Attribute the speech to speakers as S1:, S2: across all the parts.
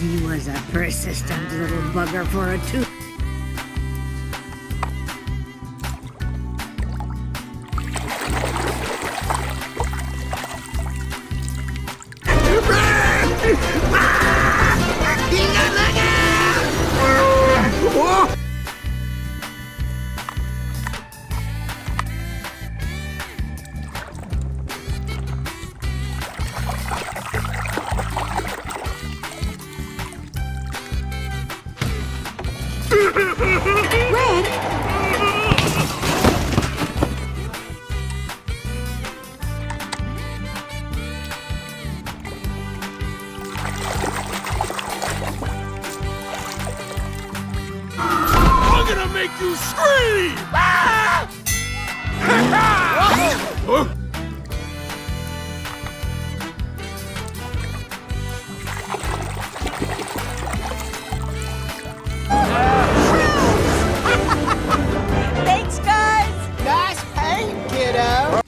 S1: He was a persistent little bugger for a tooth.
S2: I'm gonna make you scream! Ah! Huh?
S3: Thanks, guys!
S4: Nice paint, kiddo.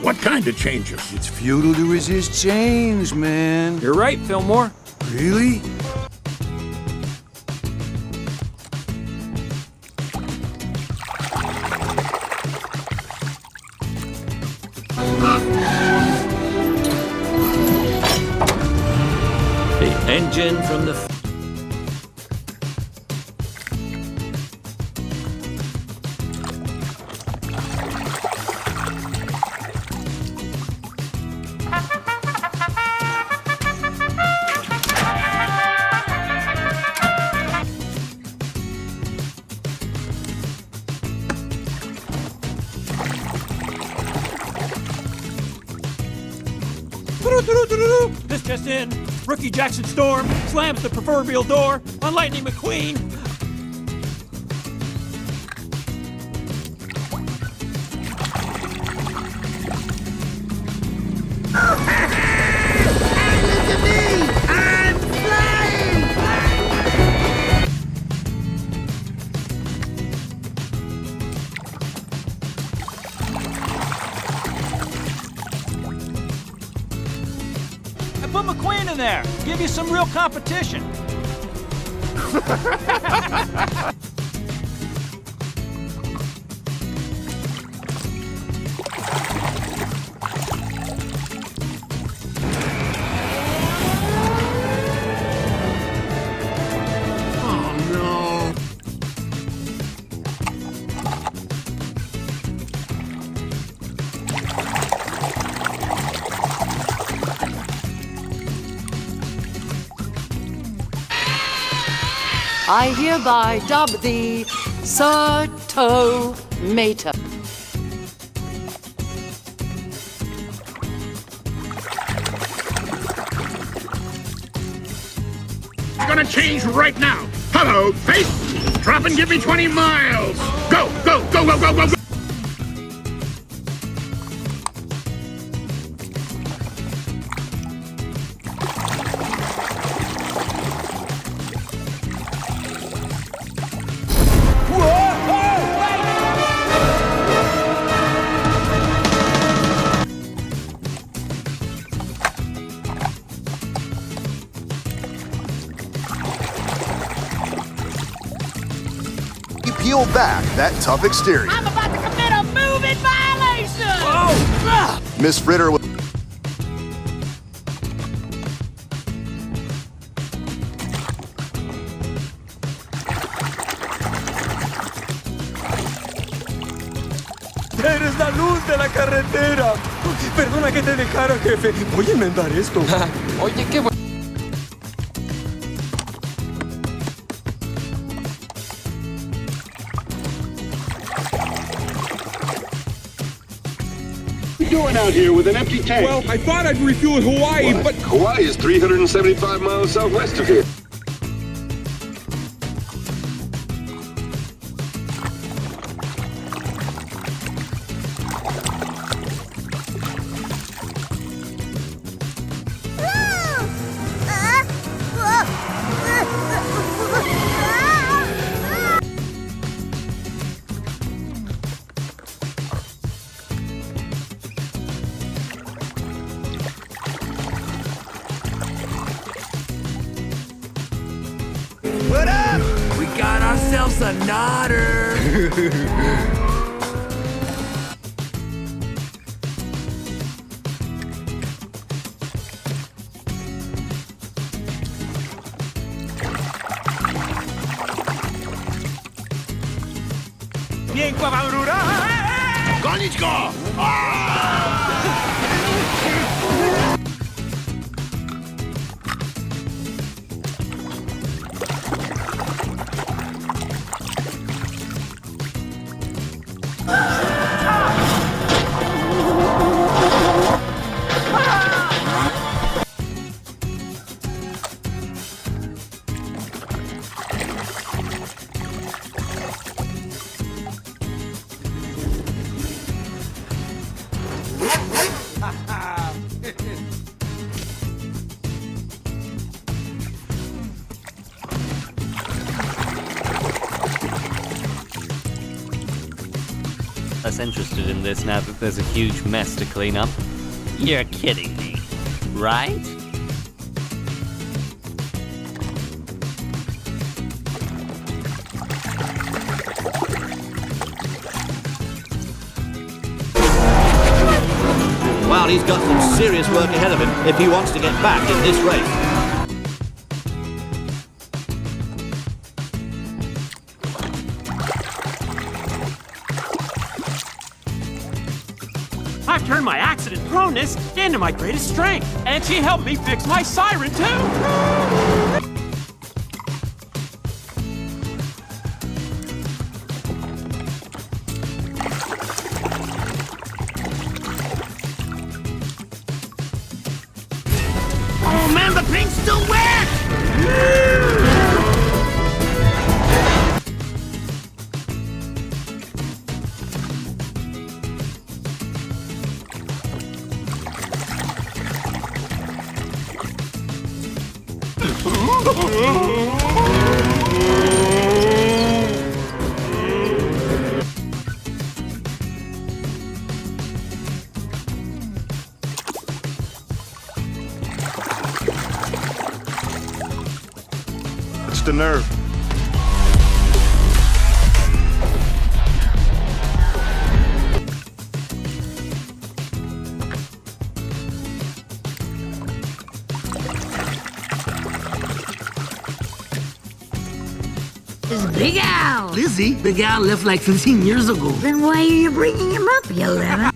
S2: What kind of changes?
S5: It's futile to resist change, man.
S6: You're right, Fillmore.
S5: Really?
S6: The engine from the...
S7: This just in. Rookie Jackson Storm slams the proverbial door on Lightning McQueen.
S4: Look at me! I'm flying!
S7: I put McQueen in there. Give you some real competition.
S8: I hereby dub thee Sir Tomato.
S2: It's gonna change right now. Hello, face. Drop and give me 20 miles. Go, go, go, go, go, go, go.
S9: Peel back that tough exterior.
S3: I'm about to commit a moving violation!
S9: Miss Fritter was...
S10: ¡Eres la luz de la carretera! Perdona que te dejara, jefe. Voy a enmendar esto.
S6: Oye, qué bueno.
S2: What are you doing out here with an empty tank?
S10: Well, I thought I'd refuel in Hawaii, but...
S2: Hawaii is 375 miles southwest of here.
S4: It's a nodder.
S10: Bien, Guabarura.
S2: Konnichiwa!
S11: Less interested in this now that there's a huge mess to clean up. You're kidding me, right?
S12: Wow, he's got some serious work ahead of him if he wants to get back in this race.
S7: I've turned my accident proneness into my greatest strength, and she helped me fix my siren too.
S2: Oh man, the paint's still wet!
S9: It's the nerve.
S1: This Big Al.
S4: Lizzie, Big Al left like 15 years ago.
S1: Then why are you bringing him up, you lemon?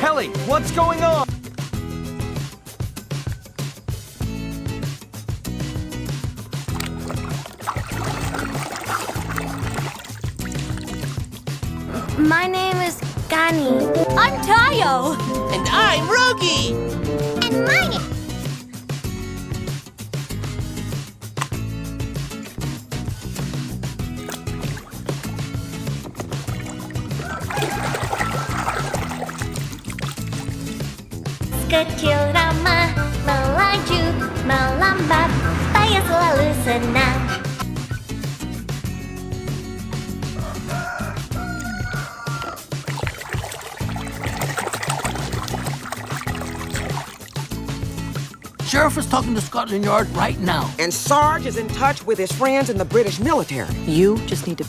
S10: Helly, what's going on?
S3: My name is Gani. I'm Tayo.
S8: And I'm Rogi.
S3: And my name... Kecil ramah, melaju, melambat, supaya selalu senang.
S4: Sheriff is talking to Scotland Yard right now.
S13: And Sarge is in touch with his friends in the British military.
S8: You just need to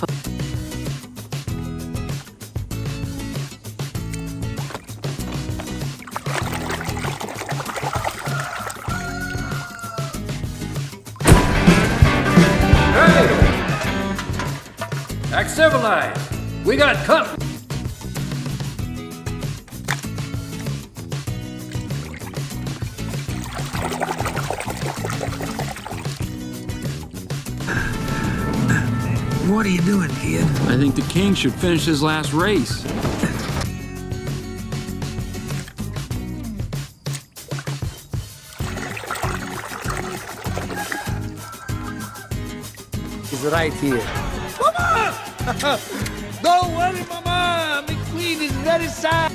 S6: Act civilized. We got company.
S4: What are you doing, kid?
S6: I think the king should finish his last race.
S4: He's right here.
S10: Mama! Don't worry, Mama. My queen is very sad.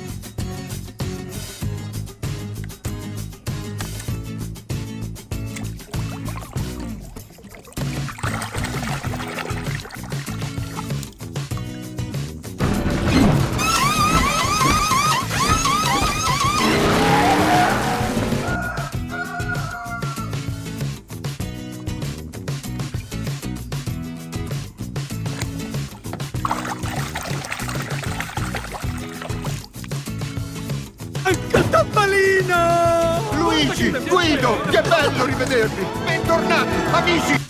S10: Palino!
S9: Luigi, Guido, che bello rivedervi! Bentornati, amici!